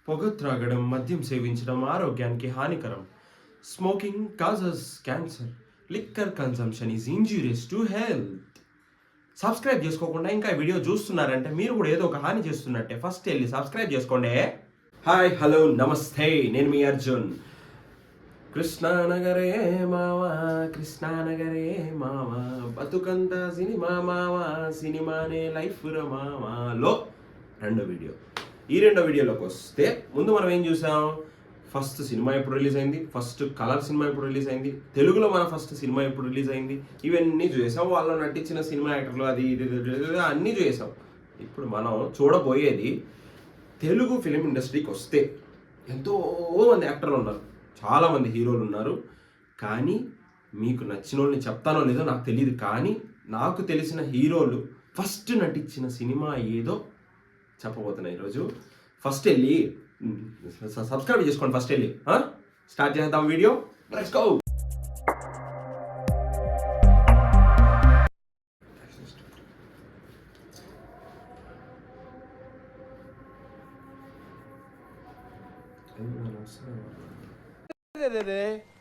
పొగ త్రాగడం, మద్యం సేవించడం ఆరోగ్యానికి హానికరం. Smoking causes cancer. Liquor consumption is injurious to health. Subscribe చేసుకోకుండా ఇంకా ఈ వీడియో చూస్తున్నారంటే మీరు కూడా ఏదో ఒక హాని చేస్తున్నట్టే. ఫస్ట్ వెళ్ళి సబ్స్క్రైబ్ చేసుకోండి. హాయ్, హలో, నమస్తే, నేను మీ అర్జున్. కృష్ణానగరే మావా, కృష్ణానగరే మావా, బతుకంత సినిమా మావా, సినిమానే లైఫ్ ర మావాలో రెండో వీడియో. ఈ రెండో వీడియోలోకి వస్తే ముందు మనం ఏం చూసాం? ఫస్ట్ సినిమా ఎప్పుడు రిలీజ్ అయింది, ఫస్ట్ కలర్ సినిమా ఎప్పుడు రిలీజ్ అయింది, తెలుగులో మన ఫస్ట్ సినిమా ఎప్పుడు రిలీజ్ అయింది, ఇవన్నీ చూసాం. వాళ్ళు నటించిన సినిమా యాక్టర్లు అది ఇది అన్నీ చూసాం. ఇప్పుడు మనం చూడబోయేది తెలుగు ఫిలిం ఇండస్ట్రీకి వస్తే ఎంతో మంది యాక్టర్లు ఉన్నారు, చాలామంది హీరోలు ఉన్నారు. కానీ మీకు నచ్చిన వాళ్ళని చెప్తానో లేదో నాకు తెలియదు. కానీ నాకు తెలిసిన హీరోలు ఫస్ట్ నటించిన సినిమా ఏదో చెప్పబోతున్నా ఈరోజు. ఫస్ట్ వెళ్ళి సబ్స్క్రైబ్ చేసుకోండి. ఫస్ట్ వెళ్ళి స్టార్ట్ చేద్దాం వీడియో. Let's go.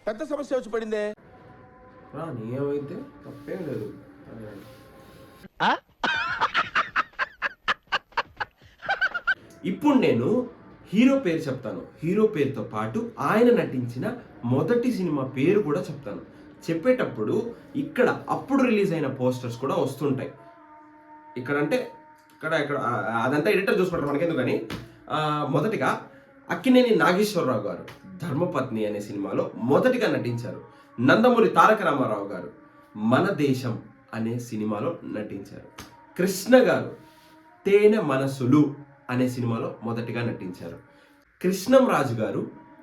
పెద్ద సమస్య వచ్చి పడిందే. ఏమైతే తప్పేం లేదు. ఇప్పుడు నేను హీరో పేరు చెప్తాను. హీరో పేరుతో పాటు ఆయన నటించిన మొదటి సినిమా పేరు కూడా చెప్తాను. చెప్పేటప్పుడు ఇక్కడ అప్పుడు రిలీజ్ అయిన పోస్టర్స్ కూడా వస్తుంటాయి. ఇక్కడ అదంతా ఎడిటర్ చూసుకుంటారు, మనకెందుకని. మొదటిగా అక్కినేని నాగేశ్వరరావు గారు ధర్మపత్ని అనే సినిమాలో మొదటిగా నటించారు. నందమూరి తారక రామారావు గారు మన దేశం అనే సినిమాలో నటించారు. కృష్ణ గారు తేనె మనసులు అనే సినిమాలో మొదటిగా నటించారు. కృష్ణంరాజు గారు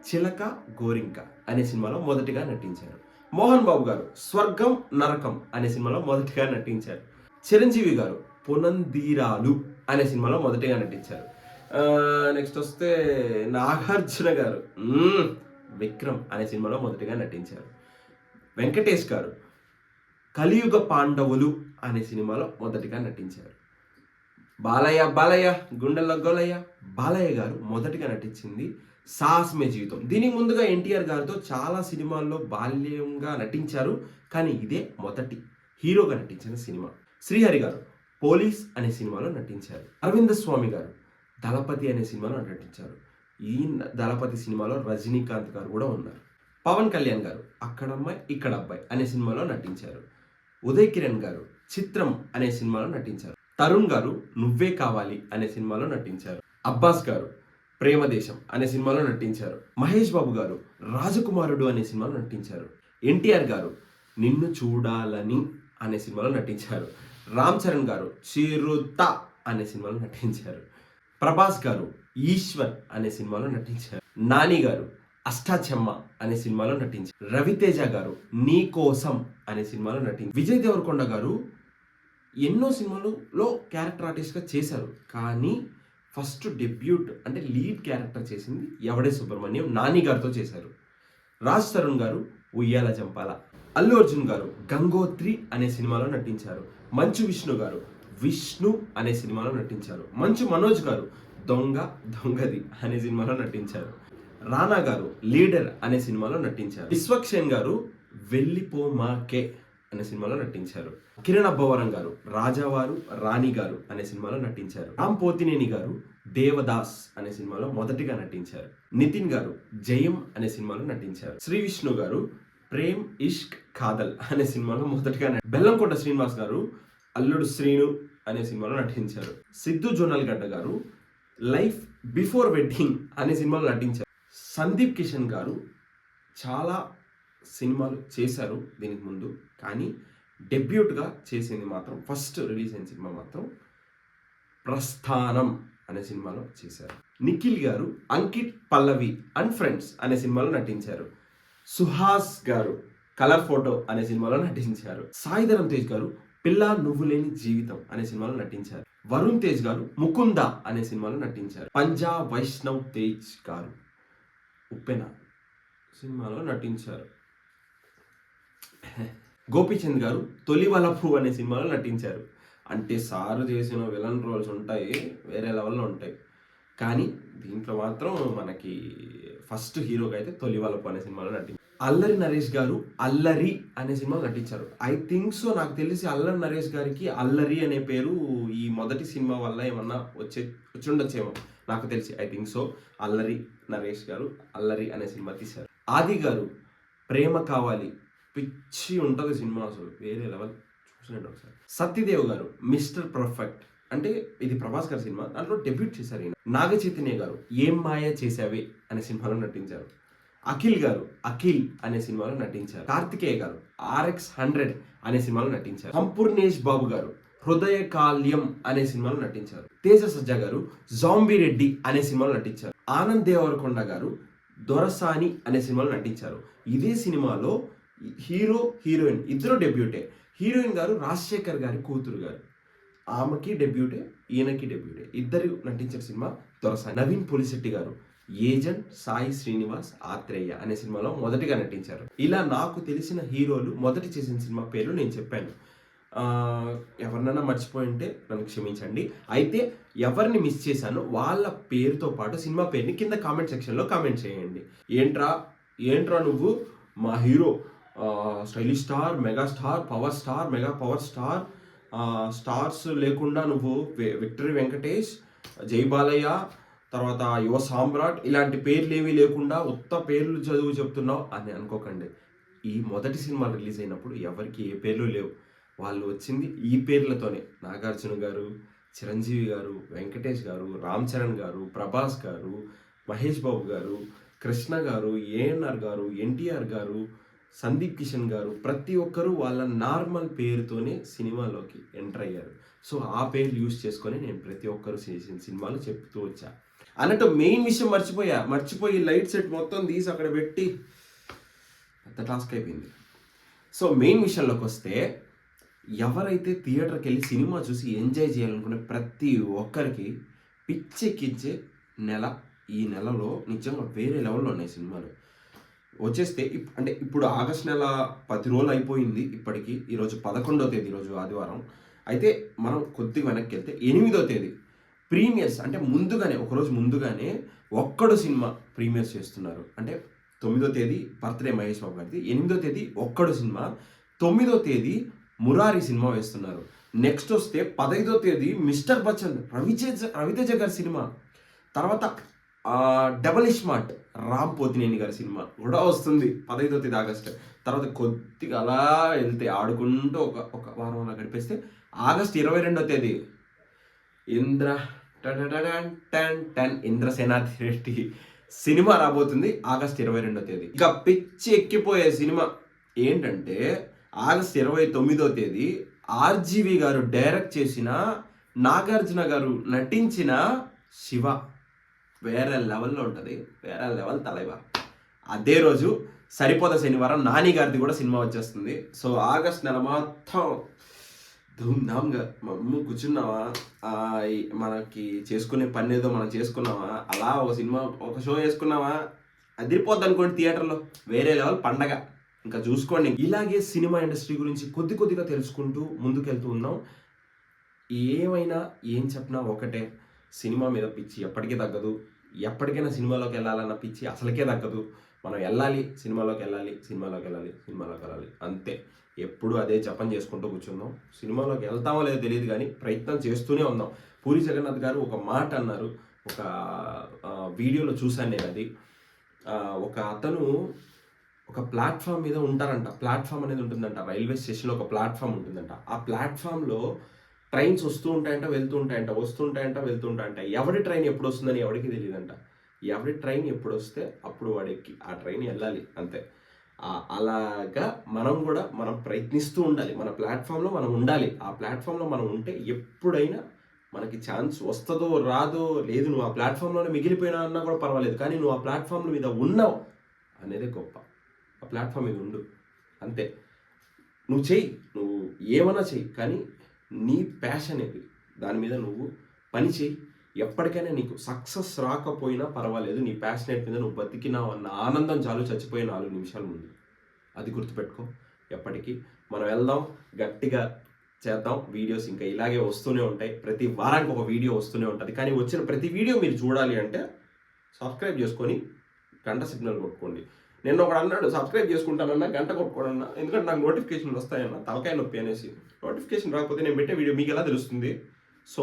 చిలక గోరింక అనే సినిమాలో మొదటిగా నటించారు. మోహన్ బాబు గారు స్వర్గం నరకం అనే సినిమాలో మొదటిగా నటించారు. చిరంజీవి గారు పునందీరాలు అనే సినిమాలో మొదటిగా నటించారు. నెక్స్ట్ వస్తే నాగార్జున గారు విక్రమ్ అనే సినిమాలో మొదటిగా నటించారు. వెంకటేష్ గారు కలియుగ పాండవులు అనే సినిమాలో మొదటిగా నటించారు. బాలయ్య గుండెల్లో గోలయ్య బాలయ్య గారు మొదటిగా నటించింది సాహసమే జీవితం. దీనికి ముందుగా ఎన్టీఆర్ గారితో చాలా సినిమాల్లో బాల్యంగా నటించారు, కానీ ఇదే మొదటి హీరోగా నటించిన సినిమా. శ్రీహరి గారు పోలీస్ అనే సినిమాలో నటించారు. అరవింద స్వామి గారు దళపతి అనే సినిమాలో నటించారు. ఈ దళపతి సినిమాలో రజనీకాంత్ గారు కూడా ఉన్నారు. పవన్ కళ్యాణ్ గారు అక్కడమ్మాయి ఇక్కడ అబ్బాయి అనే సినిమాలో నటించారు. ఉదయ్ కిరణ్ గారు చిత్రం అనే సినిమాలో నటించారు. తరుణ్ గారు నువ్వే కావాలి అనే సినిమాలో నటించారు. అబ్బాస్ గారు ప్రేమదేశం అనే సినిమాలో నటించారు. మహేష్ బాబు గారు రాజకుమారుడు అనే సినిమాలో నటించారు. ఎన్టీఆర్ గారు నిన్ను చూడాలని అనే సినిమాలో నటించారు. రామ్ చరణ్ గారు చిరుత అనే సినిమాలో నటించారు. ప్రభాస్ గారు ఈశ్వర్ అనే సినిమాలో నటించారు. నాని గారు అష్టాచెమ్మ అనే సినిమాలో నటించారు. రవితేజ గారు నీ కోసం అనే సినిమాలో నటించారు. విజయ్ దేవరకొండ గారు ఎన్నో సినిమాలలో క్యారెక్టర్ ఆర్టిస్ట్గా చేశారు, కానీ ఫస్ట్ డెబ్యూట్ అంటే లీడ్ క్యారెక్టర్ చేసింది ఎవడే సుబ్రహ్మణ్యం నాని గారితో చేశారు. రాజ్ తరుణ్ గారు ఉయ్యాల జంపాల. అల్లు అర్జున్ గారు గంగోత్రి అనే సినిమాలో నటించారు. మంచు విష్ణు గారు విష్ణు అనే సినిమాలో నటించారు. మంచు మనోజ్ గారు దొంగది అనే సినిమాలో నటించారు. రానా గారు లీడర్ అనే సినిమాలో నటించారు. విశ్వక్సేన్ గారు వెళ్ళిపోమాకే అనే సినిమాలో నటించారు. కిరణ్ అబ్బవరం గారు రాజావారు రాణి గారు అనే సినిమాలో నటించారు. రామ్ పోతినేని గారు దేవదాస్ అనే సినిమాలో మొదటిగా నటించారు. నితిన్ గారు జయం అనే సినిమాలో నటించారు. శ్రీ విష్ణు గారు ప్రేమ్ ఇష్క్ ఖాదల్ అనే సినిమాలో మొదటిగా బెల్లంకొండ శ్రీనివాస్ గారు అల్లుడు శ్రీను అనే సినిమాలో నటించారు. సిద్ధు జొన్నల్గడ్డ గారు లైఫ్ బిఫోర్ వెడ్డింగ్ అనే సినిమాలో నటించారు. సందీప్ కిషన్ గారు చాలా సినిమాలు చేశారు దీనికి ముందు, కానీ డెబ్యూట్గా చేసింది మాత్రం ఫస్ట్ రిలీజ్ అయిన సినిమా మాత్రం ప్రస్థానం అనే సినిమాలో చేశారు. నిఖిల్ గారు అంకిత్ పల్లవి అండ్ ఫ్రెండ్స్ అనే సినిమాలో నటించారు. సుహాస్ గారు కలర్ ఫోటో అనే సినిమాలో నటించారు. సాయిధరం తేజ్ గారు పిల్ల నువ్వు లేని జీవితం అనే సినిమాలో నటించారు. వరుణ్ తేజ్ గారు ముకుంద అనే సినిమాలో నటించారు. పంజా వైష్ణవ్ తేజ్ గారు ఉప్పెన సినిమాలో నటించారు. గోపీచంద్ గారు తొలి వలపు అనే సినిమాలో నటించారు. అంటే సారు చేసిన విలన్ రోల్స్ ఉంటాయి, వేరే లెవెల్లో ఉంటాయి. కానీ దీంట్లో మాత్రం మనకి ఫస్ట్ హీరోగా అయితే తొలివలపు అనే సినిమాలో నటించారు. అల్లరి నరేష్ గారు అల్లరి అనే సినిమాలో నటించారు. ఐ థింక్ సో, నాకు తెలిసి అల్లరి నరేష్ గారికి అల్లరి అనే పేరు ఈ మొదటి సినిమా వల్ల ఏమన్నా వచ్చి ఉండొచ్చేమో నాకు తెలిసి. I think so, Allari Naresh గారు అల్లరి అనే సినిమా తీశారు. ఆది గారు ప్రేమ కావాలి, పిచ్చి ఉంటుంది సినిమా, అసలు వేరే లెవెల్, చూసినట్టు ఒకసారి. సత్యదేవ్ గారు మిస్టర్ పర్ఫెక్ట్, అంటే ఇది ప్రభాస్ గారి సినిమా, దాంట్లో డెబ్యూట్ చేశారు ఈయన. నాగ చైతన్య గారు ఏం మాయ చేసావే అనే సినిమాలో నటించారు. అఖిల్ గారు అఖిల్ అనే సినిమాలో నటించారు. కార్తికేయ గారు RX-100 అనే సినిమాలో నటించారు. సంపూర్ణేష్ బాబు గారు హృదయ కాల్యం అనే సినిమాలో నటించారు. తేజ సజ్జా గారు జాంబీ రెడ్డి అనే సినిమాలో నటించారు. ఆనంద్ దేవరకొండ గారు దొరసాని అనే సినిమాలో నటించారు. ఇదే సినిమాలో హీరో హీరోయిన్ ఇద్దరు డెబ్యూటే. హీరోయిన్ గారు రాజశేఖర్ గారి కూతురు గారు, ఆమెకి డెబ్యూటే, ఈయనకి డెబ్యూటే, ఇద్దరు నటించిన సినిమా దొరసాని. నవీన్ పులిశెట్టి గారు ఏజెంట్ సాయి శ్రీనివాస్ ఆత్రేయ అనే సినిమాలో మొదటిగా నటించారు. ఇలా నాకు తెలిసిన హీరోలు మొదటి చేసిన సినిమా పేర్లు నేను చెప్పాను. ఎవరినైనా మర్చిపోయి ఉంటే నన్ను క్షమించండి. అయితే ఎవరిని మిస్ చేశానో వాళ్ళ పేరుతో పాటు సినిమా పేరుని కింద కామెంట్ సెక్షన్లో కామెంట్ చేయండి. ఏంట్రా నువ్వు మా hero stylish star, mega star, power star, mega power star, stars లేకుండా నువ్వు విక్టరీ వెంకటేష్, జై బాలయ్య, తర్వాత యువ సామ్రాట్ ఇలాంటి పేర్లు ఏమీ లేకుండా ఉత్త పేర్లు చదువు చెప్తున్నావు అని అనుకోకండి. ఈ మొదటి సినిమా రిలీజ్ అయినప్పుడు ఎవరికి ఏ పేర్లు లేవు. వాళ్ళు వచ్చింది ఈ పేర్లతోనే. నాగార్జున గారు, చిరంజీవి గారు, వెంకటేష్ గారు, రామ్ చరణ్ గారు, ప్రభాస్ గారు, మహేష్ బాబు గారు, కృష్ణ గారు, ఏఎన్ఆర్ గారు, ఎన్టీఆర్ గారు, సందీప్ కిషన్ గారు, ప్రతి ఒక్కరూ వాళ్ళ నార్మల్ పేరుతోనే సినిమాలోకి ఎంటర్ అయ్యారు. సో ఆ పేర్లు యూజ్ చేసుకొని నేను ప్రతి ఒక్కరు చేసిన సినిమాలు చెప్తూ వచ్చా. అన్నట్టు మెయిన్ విషయం మర్చిపోయి లైట్ సెట్ మొత్తం తీసి అక్కడ పెట్టి పెద్ద టాస్క్ అయిపోయింది. సో మెయిన్ విషయంలోకి వస్తే, ఎవరైతే థియేటర్కి వెళ్ళి సినిమా చూసి ఎంజాయ్ చేయాలనుకునే ప్రతి ఒక్కరికి పిచ్చెక్కించే నెల ఈ నెలలో నిజంగా వేరే లెవెల్లో ఉన్నాయి సినిమాలు. వచ్చేస్తే అంటే ఇప్పుడు ఆగస్ట్ నెల 10 రోజులు అయిపోయింది ఇప్పటికీ. ఈరోజు 11వ తేదీ, ఈరోజు ఆదివారం. అయితే మనం కొద్దిగా వెనక్కి వెళ్తే 8వ తేదీ ప్రీమియర్స్, అంటే ముందుగానే ఒకరోజు ముందుగానే ఒక్కడు సినిమా ప్రీమియర్స్ చేస్తున్నారు. అంటే 9వ తేదీ బర్త్డే మహేష్ బాబు గారిది, 8వ తేదీ ఒక్కడు సినిమా, 9వ తేదీ మురారి సినిమా వేస్తున్నారు. నెక్స్ట్ వస్తే 15వ తేదీ మిస్టర్ బచ్చన్ రవితేజ గారి సినిమా, తర్వాత డబల్ స్మార్ట్ రామ్ పోతినేని గారి సినిమా కూడా వస్తుంది 15వ తేదీ ఆగస్ట్. తర్వాత కొద్దిగా అలా వెళ్తే ఆడుకుంటూ ఒక వారం అలా గడిపేస్తే ఆగస్ట్ 22వ తేదీ ఇంద్రసేనాథి రెడ్డి సినిమా రాబోతుంది ఆగస్ట్ 22వ తేదీ. ఇక పిచ్చి ఎక్కిపోయే సినిమా ఏంటంటే ఆగస్ట్ 29వ తేదీ RGV గారు డైరెక్ట్ చేసిన, నాగార్జున గారు నటించిన శివ. వేరే లెవెల్లో ఉంటుంది, వేరే లెవెల్ తలైవా. అదే రోజు సరిపోద శనివారం నాని గారిది కూడా సినిమా వచ్చేస్తుంది. సో ఆగస్ట్ నెల మొత్తం ధూమ్ధామ్గా మమ్ము కూర్చున్నావా, మనకి చేసుకునే పని ఏదో మనం చేసుకున్నావా, అలా ఒక సినిమా ఒక షో వేసుకున్నావా, అదిరిపోద్ది అనుకోండి థియేటర్లో, వేరే లెవెల్ పండగ. ఇంకా చూసుకోండి. ఇలాగే సినిమా ఇండస్ట్రీ గురించి కొద్దిగా తెలుసుకుంటూ ముందుకెళ్తూ ఉన్నాం. ఏమైనా ఏం చెప్పినా ఒకటే, సినిమా మీద పిచ్చి ఎప్పటికీ తగ్గదు. ఎప్పటికైనా సినిమాలోకి వెళ్ళాలన్న పిచ్చి అసలుకే తగ్గదు. మనం సినిమాలోకి వెళ్ళాలి అంతే. ఎప్పుడు అదే జపం చేసుకుంటూ కూర్చుందాం. సినిమాలోకి వెళ్తామో లేదో తెలియదు కానీ ప్రయత్నం చేస్తూనే ఉందాం. పూరి జగన్నాథ్ గారు ఒక మాట అన్నారు, ఒక వీడియోలో చూశాను నేను. అది ఒక అతను ఒక ప్లాట్ఫామ్ మీద ఉంటారంట. ప్లాట్ఫామ్ అనేది ఉంటుందంట, రైల్వే స్టేషన్లో ఒక ప్లాట్ఫామ్ ఉంటుందంట. ఆ ప్లాట్ఫామ్లో ట్రైన్స్ వస్తూ ఉంటాయంట, వెళ్తూ ఉంటాయంట. ఎవరి ట్రైన్ ఎప్పుడు వస్తుందని ఎవరికి తెలియదంట. ఎవరి ట్రైన్ ఎప్పుడు వస్తే అప్పుడు వాడికి ఆ ట్రైన్ వెళ్ళాలి అంతే. అలాగా మనం ప్రయత్నిస్తూ ఉండాలి. మన ప్లాట్ఫామ్లో మనం ఉండాలి. ఆ ప్లాట్ఫామ్లో మనం ఉంటే ఎప్పుడైనా మనకి ఛాన్స్ వస్తుందో రాదో, లేదు నువ్వు ఆ ప్లాట్ఫామ్లోనే మిగిలిపోయినా అన్నా కూడా పర్వాలేదు, కానీ నువ్వు ఆ ప్లాట్ఫామ్ మీద ఉన్నావు అనేది గొప్ప. ఆ ప్లాట్ఫామ్ మీద ఉండు అంతే. నువ్వు ఏమన్నా చెయ్యి, కానీ నీ ప్యాషన్ ఏది దాని మీద నువ్వు పని చేయి. ఎప్పటికైనా నీకు సక్సెస్ రాకపోయినా పర్వాలేదు, నీ ప్యాషనేట్ మీద నువ్వు బతికినావు అన్న ఆనందం చాలు, చచ్చిపోయిన 4 నిమిషాల ముందు. అది గుర్తుపెట్టుకో ఎప్పటికీ. మనం వెళ్దాం, గట్టిగా చేద్దాం. వీడియోస్ ఇంకా ఇలాగే వస్తూనే ఉంటాయి. ప్రతి వారానికి ఒక వీడియో వస్తూనే ఉంటుంది. కానీ వచ్చిన ప్రతి వీడియో మీరు చూడాలి అంటే సబ్స్క్రైబ్ చేసుకొని గంట సిగ్నల్ కొట్టుకోండి. నిన్న ఒకడు అన్నాడు సబ్స్క్రైబ్ చేసుకుంటానన్నా గంట కొట్టుకోనన్నా, ఎందుకంటే నాకు నోటిఫికేషన్లు వస్తాయన్న, తలకాయ నొప్పి అనేసి. నోటిఫికేషన్ రాకపోతే నేను పెట్టే వీడియో మీకు ఎలా తెలుస్తుంది? సో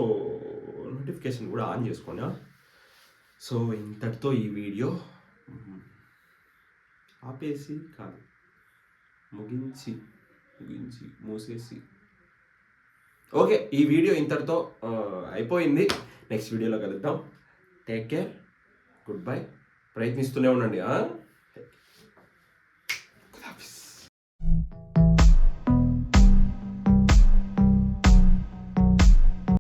నోటిఫికేషన్ కూడా ఆన్ చేసుకోండి. సో ఇంతటితో ఈ వీడియో ఆపేసి కాదు, ముగించి మూసేసి, ఓకే, ఈ వీడియో ఇంతటితో అయిపోయింది. నెక్స్ట్ వీడియోలో కలుద్దాం. Take care, good bye. ప్రయత్నిస్తూనే ఉండండి.